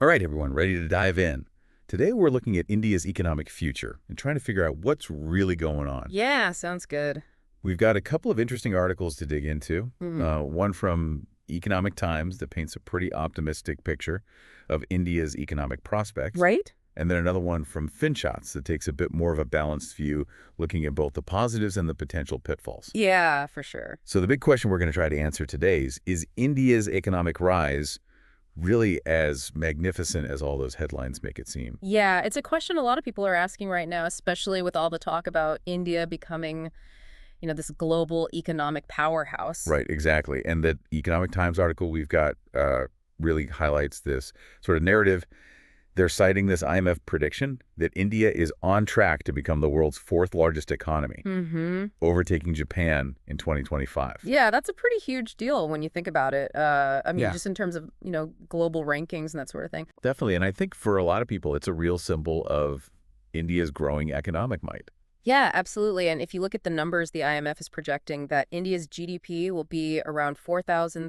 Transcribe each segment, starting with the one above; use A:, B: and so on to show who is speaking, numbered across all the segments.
A: All right, everyone, ready to dive in. Today, we're looking at India's economic future and trying to figure out what's really going on.
B: Yeah, sounds good.
A: We've got a couple of interesting articles to dig into.
B: Hmm.
A: One from Economic Times that paints a pretty optimistic picture of India's economic prospects,
B: Right?
A: and then another one from FinShots that takes a bit more of a balanced view, looking at both the positives and the potential pitfalls.
B: Yeah, for sure.
A: So the big question we're going to try to answer today is India's economic rise really as magnificent as all those headlines make it seem?
B: Yeah, it's a question a lot of people are asking right now, especially with all the talk about India becoming, this global economic powerhouse.
A: Right, exactly. And that Economic Times article we've got really highlights this sort of narrative. They're citing this IMF prediction that India is on track to become the world's fourth largest economy,
B: Mm-hmm.
A: overtaking Japan in 2025.
B: Yeah, that's a pretty huge deal when you think about it. I mean,
A: Yeah,
B: just in terms of, global rankings and that sort of thing.
A: definitely. And I think for a lot of people, it's a real symbol of India's growing economic might.
B: Yeah, absolutely. And if you look at the numbers, the IMF is projecting that India's GDP will be around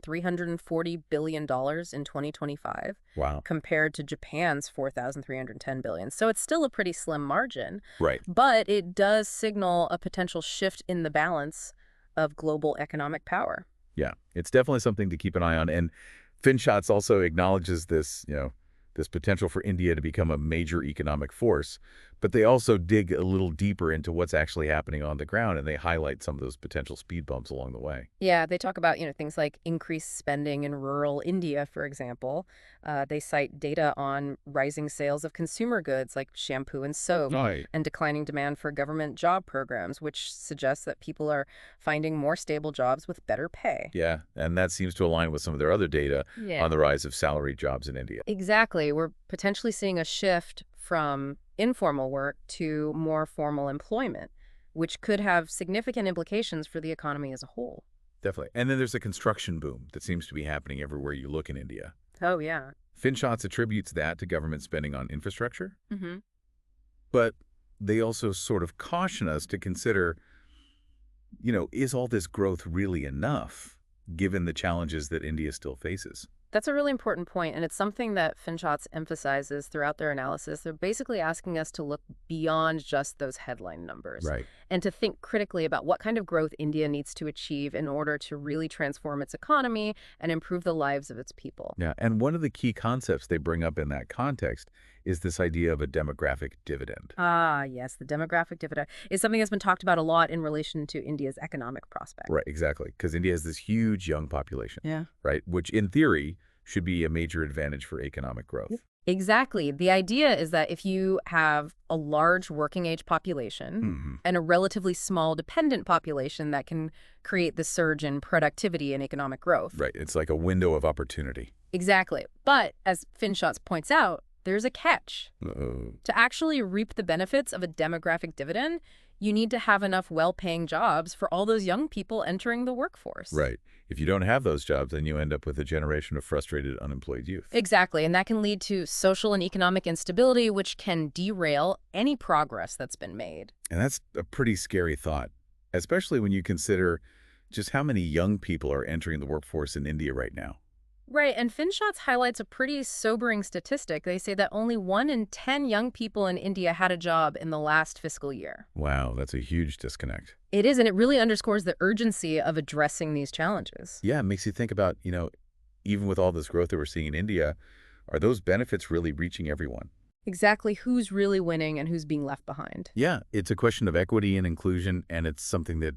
B: $4,340 billion in 2025,
A: Wow.
B: compared to Japan's 4,310 billion. So it's still a pretty slim margin,
A: Right.
B: but it does signal a potential shift in the balance of global economic power.
A: Yeah, it's definitely something to keep an eye on. And FinShots also acknowledges this potential for India to become a major economic force, but they also dig a little deeper into what's actually happening on the ground, and they highlight some of those potential speed bumps along the way.
B: Yeah, they talk about, things like increased spending in rural India, for example. They cite data on rising sales of consumer goods like shampoo and soap
A: Right.
B: and declining demand for government job programs, which suggests that people are finding more stable jobs with better pay.
A: Yeah, and that seems to align with some of their other data
B: Yeah.
A: on the rise of salaried jobs in India.
B: Exactly. We're potentially seeing a shift from informal work to more formal employment, which could have significant implications for the economy as a whole.
A: Definitely. And then there's a construction boom that seems to be happening everywhere you look in India.
B: Oh, yeah.
A: FinShots attributes that to government spending on infrastructure,
B: Hmm.
A: but they also sort of caution us to consider, is all this growth really enough given the challenges that India still faces?
B: That's a really important point, and it's something that FinShots emphasizes throughout their analysis. They're basically asking us to look beyond just those headline numbers
A: Right.
B: and to think critically about what kind of growth India needs to achieve in order to really transform its economy and improve the lives of its people.
A: Yeah. And one of the key concepts they bring up in that context is this idea of a demographic dividend.
B: Ah, yes, the demographic dividend is something that's been talked about a lot in relation to India's economic prospects.
A: Right, exactly. Because India has this huge young population,
B: Yeah.
A: right? Which in theory should be a major advantage for economic growth.
B: Exactly. The idea is that if you have a large working age population
A: Hmm.
B: and a relatively small dependent population, that can create the surge in productivity and economic growth.
A: Right. It's like a window of opportunity.
B: Exactly. But as FinShots points out, there's a catch.
A: Uh,
B: To actually reap the benefits of a demographic dividend, you need to have enough well-paying jobs for all those young people entering the workforce.
A: right. If you don't have those jobs, then you end up with a generation of frustrated, unemployed youth.
B: Exactly, and that can lead to social and economic instability, which can derail any progress that's been made.
A: And that's a pretty scary thought, especially when you consider just how many young people are entering the workforce in India right now.
B: Right, and FinShots highlights a pretty sobering statistic. They say that only 1 in 10 young people in India had a job in the last fiscal year.
A: Wow, that's a huge disconnect.
B: It is, and it really underscores the urgency of addressing these challenges.
A: Yeah, it makes you think about, even with all this growth that we're seeing in India, are those benefits really reaching everyone?
B: Exactly who's really winning and who's being left behind.
A: Yeah, it's a question of equity and inclusion, and it's something that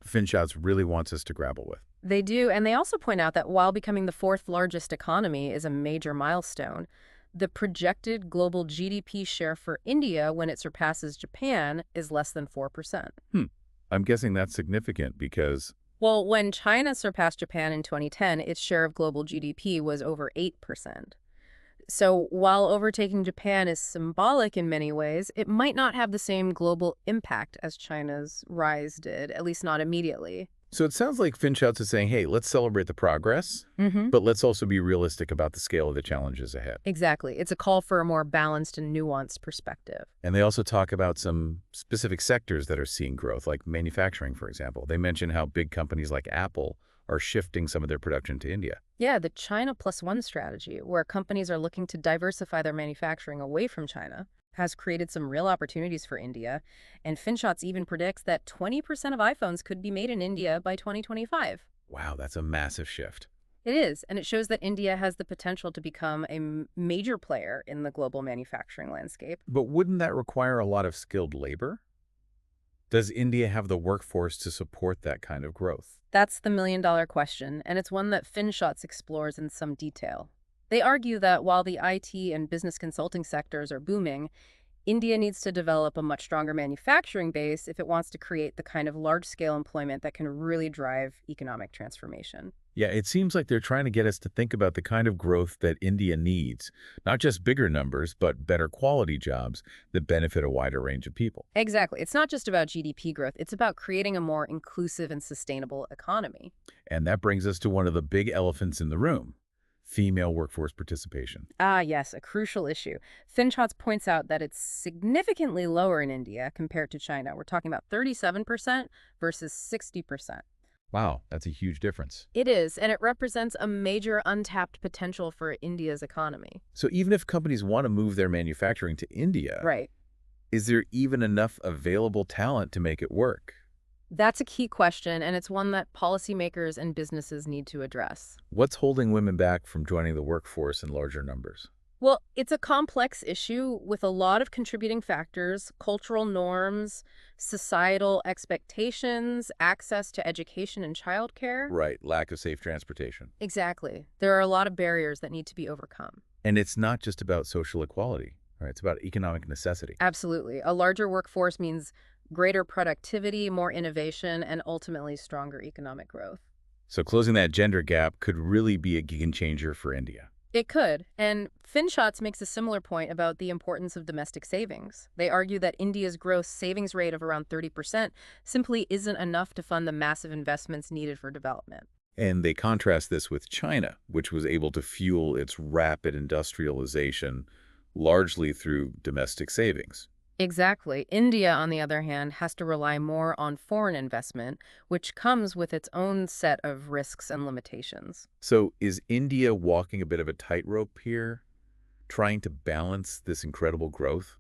A: FinShots really wants us to grapple with.
B: They do, and they also point out that while becoming the fourth largest economy is a major milestone, the projected global GDP share for India when it surpasses Japan is less than 4%.
A: Hmm. I'm guessing that's significant because,
B: Well, when China surpassed Japan in 2010, its share of global GDP was over 8%. So while overtaking Japan is symbolic in many ways, it might not have the same global impact as China's rise did, at least not immediately.
A: so it sounds like FinShots is saying, hey, let's celebrate the progress,
B: Mm-hmm.
A: but let's also be realistic about the scale of the challenges ahead.
B: Exactly. It's a call for a more balanced and nuanced perspective.
A: And they also talk about some specific sectors that are seeing growth, like manufacturing, for example. They mention how big companies like Apple are shifting some of their production to India.
B: Yeah, the China Plus One strategy, where companies are looking to diversify their manufacturing away from China, has created some real opportunities for India. And FinShots even predicts that 20% of iPhones could be made in India by 2025.
A: Wow, that's a massive shift.
B: It is, and it shows that India has the potential to become a major player in the global manufacturing landscape.
A: But wouldn't that require a lot of skilled labor? Does India have the workforce to support that kind of growth?
B: That's the million-dollar question, and it's one that FinShots explores in some detail. They argue that while the IT and business consulting sectors are booming, India needs to develop a much stronger manufacturing base if it wants to create the kind of large-scale employment that can really drive economic transformation.
A: Yeah, it seems like they're trying to get us to think about the kind of growth that India needs, not just bigger numbers, but better quality jobs that benefit a wider range of people.
B: Exactly. It's not just about GDP growth. It's about creating a more inclusive and sustainable economy.
A: And that brings us to one of the big elephants in the room, female workforce participation.
B: Ah, yes, a crucial issue. FinChots points out that it's significantly lower in India compared to China. We're talking about 37% versus 60%.
A: Wow, that's a huge difference.
B: It is, and it represents a major untapped potential for India's economy.
A: So even if companies want to move their manufacturing to India,
B: Right.
A: is there even enough available talent to make it work?
B: That's a key question, and it's one that policymakers and businesses need to address.
A: What's holding women back from joining the workforce in larger numbers?
B: Well, it's a complex issue with a lot of contributing factors: cultural norms, societal expectations, access to education and childcare.
A: Right, lack of safe transportation.
B: Exactly. There are a lot of barriers that need to be overcome.
A: And it's not just about social equality, right? It's about economic necessity.
B: Absolutely. A larger workforce means greater productivity, more innovation, and ultimately stronger economic growth.
A: So closing that gender gap could really be a game changer for India.
B: It could. And FinShots makes a similar point about the importance of domestic savings. They argue that India's gross savings rate of around 30% simply isn't enough to fund the massive investments needed for development.
A: And they contrast this with China, which was able to fuel its rapid industrialization largely through domestic savings.
B: Exactly. India, on the other hand, has to rely more on foreign investment, which comes with its own set of risks and limitations.
A: So is India walking a bit of a tightrope here, trying to balance this incredible growth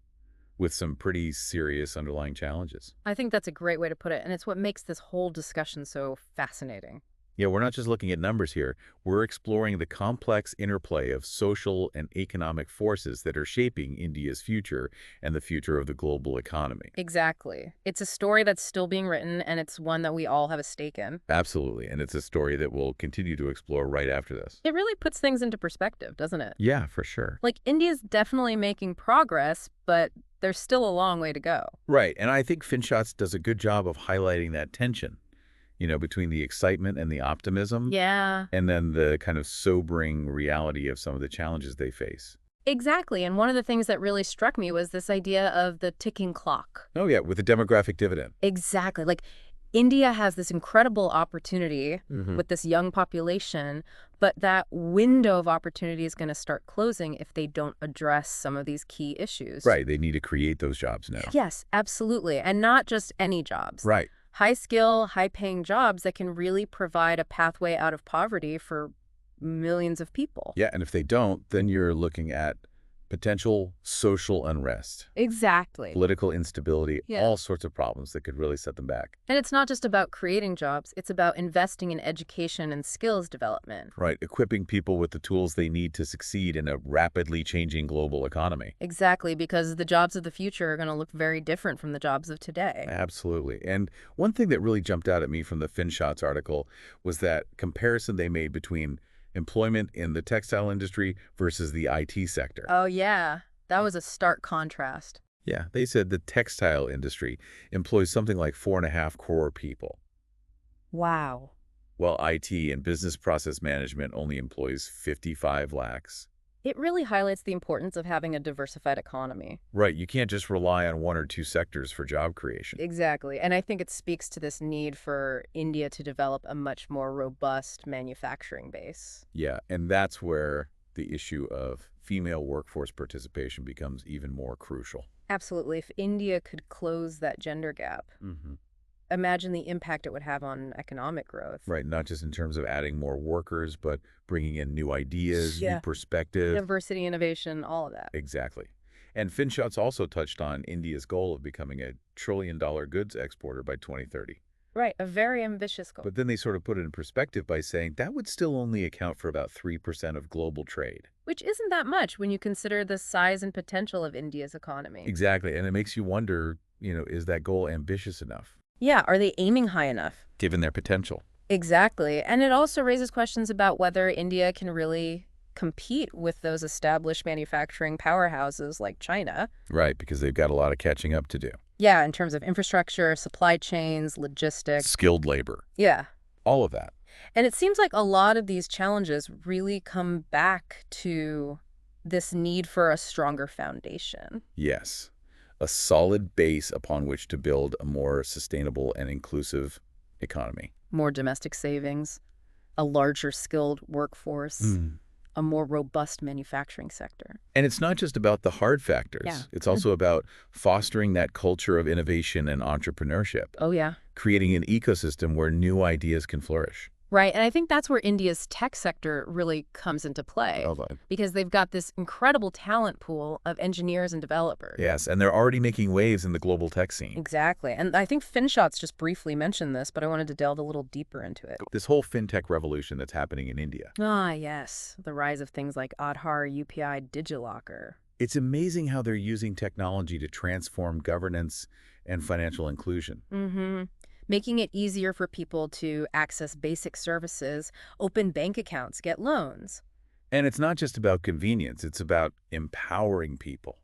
A: with some pretty serious underlying challenges?
B: I think that's a great way to put it, and it's what makes this whole discussion so fascinating.
A: Yeah, we're not just looking at numbers here. We're exploring the complex interplay of social and economic forces that are shaping India's future and the future of the global economy.
B: Exactly. It's a story that's still being written, and it's one that we all have a stake in.
A: Absolutely, and it's a story that we'll continue to explore right after this.
B: It really puts things into perspective, doesn't it?
A: Yeah, for sure.
B: Like, India's definitely making progress, but there's still a long way to go.
A: Right, and I think FinShots does a good job of highlighting that tension, between the excitement and the optimism,
B: Yeah.
A: and then the kind of sobering reality of some of the challenges they face.
B: Exactly. And one of the things that really struck me was this idea of the ticking clock.
A: Oh, yeah, with the demographic dividend.
B: Exactly. Like, India has this incredible opportunity with this young population, but that window of opportunity is going to start closing if they don't address some of these key issues.
A: Right, they need to create those jobs now.
B: Yes, absolutely. And not just any jobs.
A: Right.
B: High skill, high paying jobs that can really provide a pathway out of poverty for millions of people.
A: Yeah, and if they don't, then you're looking at potential social unrest,
B: Exactly.
A: political instability,
B: Yeah.
A: all sorts of problems that could really set them back.
B: And it's not just about creating jobs, it's about investing in education and skills development.
A: Right, equipping people with the tools they need to succeed in a rapidly changing global economy.
B: Exactly, because the jobs of the future are going to look very different from the jobs of today.
A: Absolutely. And one thing that really jumped out at me from the FinShots article was that comparison they made between employment in the textile industry versus the IT sector.
B: Oh, yeah. That was a stark contrast.
A: Yeah, they said the textile industry employs something like 4.5 crore people,
B: Wow.
A: while IT and business process management only employs 55 lakhs.
B: It really highlights the importance of having a diversified economy.
A: Right, you can't just rely on one or two sectors for job creation.
B: Exactly. And I think it speaks to this need for India to develop a much more robust manufacturing base.
A: Yeah, and that's where the issue of female workforce participation becomes even more crucial.
B: Absolutely. If India could close that gender gap,
A: Hmm.
B: imagine the impact it would have on economic growth.
A: Right, not just in terms of adding more workers, but bringing in new ideas, new
B: Yeah.
A: perspectives.
B: Diversity, innovation, all of that.
A: Exactly. And Finchot's also touched on India's goal of becoming a trillion-dollar goods exporter by 2030.
B: Right, a very ambitious goal.
A: But then they sort of put it in perspective by saying that would still only account for about 3% of global trade.
B: Which isn't that much when you consider the size and potential of India's economy.
A: Exactly, and it makes you wonder, is that goal ambitious enough,
B: Yeah, are they aiming high enough?
A: given their potential?
B: Exactly. And it also raises questions about whether India can really compete with those established manufacturing powerhouses like China.
A: Right, because they've got a lot of catching up to do.
B: Yeah, in terms of infrastructure, supply chains, logistics.
A: Skilled labor,
B: Yeah.
A: all of that.
B: And it seems like a lot of these challenges really come back to this need for a stronger foundation.
A: Yes, a solid base upon which to build a more sustainable and inclusive economy.
B: More domestic savings, a larger skilled workforce, a more robust manufacturing sector.
A: And it's not just about the hard factors.
B: Yeah.
A: It's also about fostering that culture of innovation and entrepreneurship,
B: Oh, yeah.
A: creating an ecosystem where new ideas can flourish.
B: Right. And I think that's where India's tech sector really comes into play.
A: Right.
B: Because they've got this incredible talent pool of engineers and developers.
A: Yes, and they're already making waves in the global tech scene.
B: Exactly. And I think Finshot's just briefly mentioned this, but I wanted to delve a little deeper into it.
A: This whole fintech revolution that's happening in India.
B: Ah, yes. The rise of things like Aadhaar, UPI, DigiLocker.
A: It's amazing how they're using technology to transform governance and financial inclusion.
B: Mm-hmm. Making it easier for people to access basic services, open bank accounts, get loans.
A: And it's not just about convenience, it's about empowering people.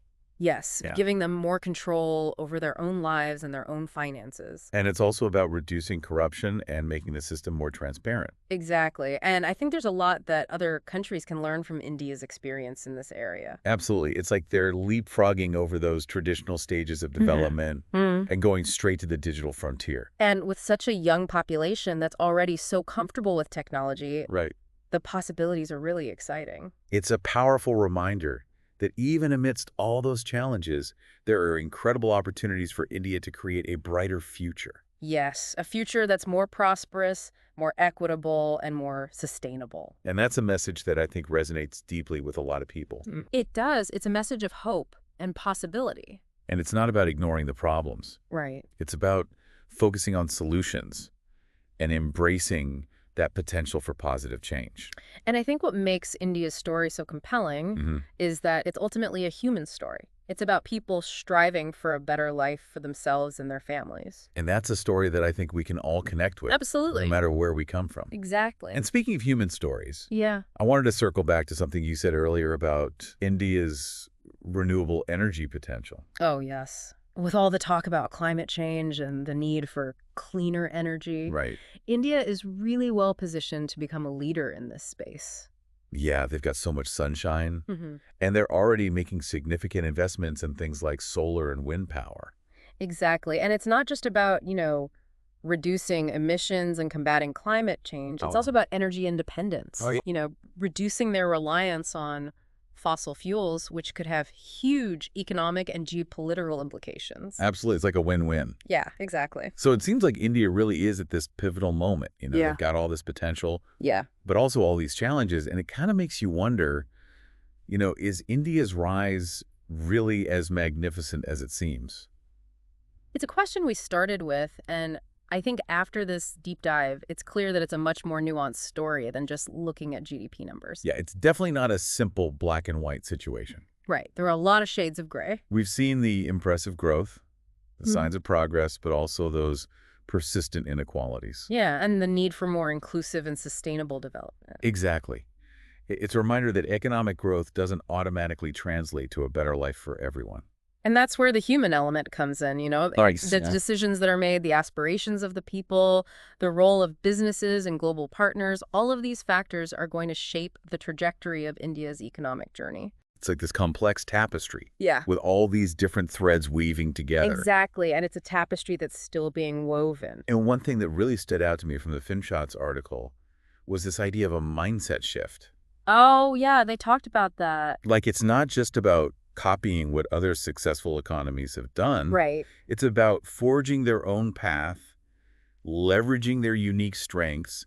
B: Yes,
A: Yeah.
B: giving them more control over their own lives and their own finances.
A: And it's also about reducing corruption and making the system more transparent.
B: Exactly. And I think there's a lot that other countries can learn from India's experience in this area.
A: Absolutely. It's like they're leapfrogging over those traditional stages of development and going straight to the digital frontier.
B: And with such a young population that's already so comfortable with technology,
A: Right.
B: the possibilities are really exciting.
A: It's a powerful reminder that even amidst all those challenges, there are incredible opportunities for India to create a brighter future.
B: Yes, a future that's more prosperous, more equitable, and more sustainable.
A: And that's a message that I think resonates deeply with a lot of people.
B: It does. It's a message of hope and possibility.
A: And it's not about ignoring the problems.
B: Right.
A: It's about focusing on solutions and embracing that potential for positive change.
B: And I think what makes India's story so compelling is that it's ultimately a human story. It's about people striving for a better life for themselves and their families.
A: And that's a story that I think we can all connect with,
B: Absolutely.
A: no matter where we come from.
B: Exactly.
A: And speaking of human stories,
B: Yeah.
A: I wanted to circle back to something you said earlier about India's renewable energy potential.
B: Oh, yes. With all the talk about climate change and the need for cleaner energy,
A: Right.
B: India is really well positioned to become a leader in this space.
A: Yeah, they've got so much sunshine, and they're already making significant investments in things like solar and wind power.
B: Exactly. And it's not just about, reducing emissions and combating climate change. It's
A: Oh.
B: also about energy independence.
A: Oh, yeah.
B: Reducing their reliance on fossil fuels, which could have huge economic and geopolitical implications.
A: Absolutely. It's like a win-win.
B: Yeah, exactly.
A: So it seems like India really is at this pivotal moment.
B: Yeah.
A: They've got all this potential,
B: Yeah.
A: but also all these challenges. And it kind of makes you wonder, is India's rise really as magnificent as it seems?
B: It's a question we started with, and I think after this deep dive, it's clear that it's a much more nuanced story than just looking at GDP numbers.
A: Yeah, it's definitely not a simple black and white situation.
B: Right. There are a lot of shades of gray.
A: We've seen the impressive growth, the signs of progress, but also those persistent inequalities.
B: Yeah, and the need for more inclusive and sustainable development.
A: Exactly. It's a reminder that economic growth doesn't automatically translate to a better life for everyone.
B: And that's where the human element comes in, the decisions that are made, the aspirations of the people, the role of businesses and global partners, all of these factors are going to shape the trajectory of India's economic journey.
A: It's like this complex tapestry
B: Yeah.
A: with all these different threads weaving together.
B: Exactly, and it's a tapestry that's still being woven.
A: And one thing that really stood out to me from the Finshot's article was this idea of a mindset shift.
B: Oh, yeah, they talked about that.
A: Like, it's not just about copying what other successful economies have done.
B: Right.
A: It's about forging their own path leveraging their unique strengths,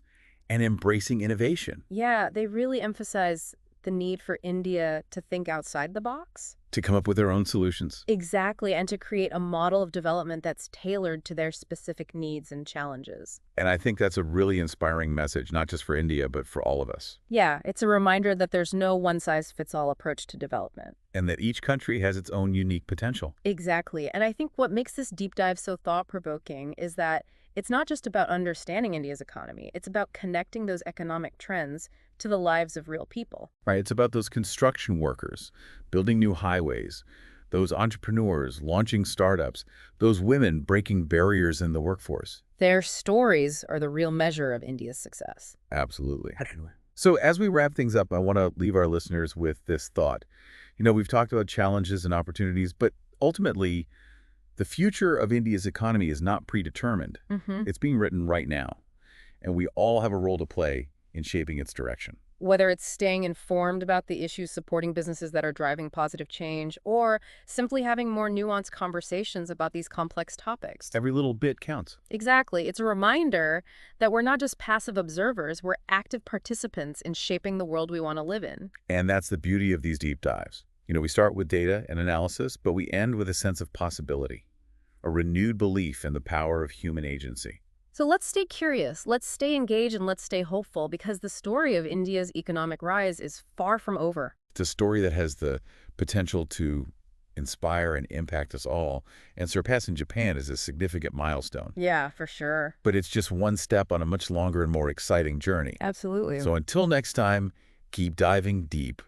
A: and embracing innovation
B: Yeah, they really emphasize the need for India to think outside the box.
A: to come up with their own solutions.
B: Exactly, and to create a model of development that's tailored to their specific needs and challenges.
A: And I think that's a really inspiring message, not just for India, but for all of us.
B: Yeah, it's a reminder that there's no one-size-fits-all approach to development.
A: And that each country has its own unique potential.
B: Exactly, and I think what makes this deep dive so thought-provoking is that it's not just about understanding India's economy, it's about connecting those economic trends to the lives of real people.
A: Right? It's about those construction workers building new highways, those entrepreneurs launching startups, those women breaking barriers in the workforce.
B: Their stories are the real measure of India's success.
A: Absolutely. So as we wrap things up, I want to leave our listeners with this thought. We've talked about challenges and opportunities, but ultimately, the future of India's economy is not predetermined. It's being written right now, and we all have a role to play in shaping its direction.
B: Whether it's staying informed about the issues supporting businesses that are driving positive change, or simply having more nuanced conversations about these complex topics.
A: Every little bit counts.
B: Exactly. It's a reminder that we're not just passive observers, we're active participants in shaping the world we want to live in.
A: And that's the beauty of these deep dives. We start with data and analysis, but we end with a sense of possibility, a renewed belief in the power of human agency.
B: So let's stay curious, let's stay engaged, and let's stay hopeful, because the story of India's economic rise is far from over.
A: It's a story that has the potential to inspire and impact us all, and surpassing Japan is a significant milestone.
B: Yeah, for sure.
A: But it's just one step on a much longer and more exciting journey.
B: Absolutely.
A: So until next time, keep diving deep.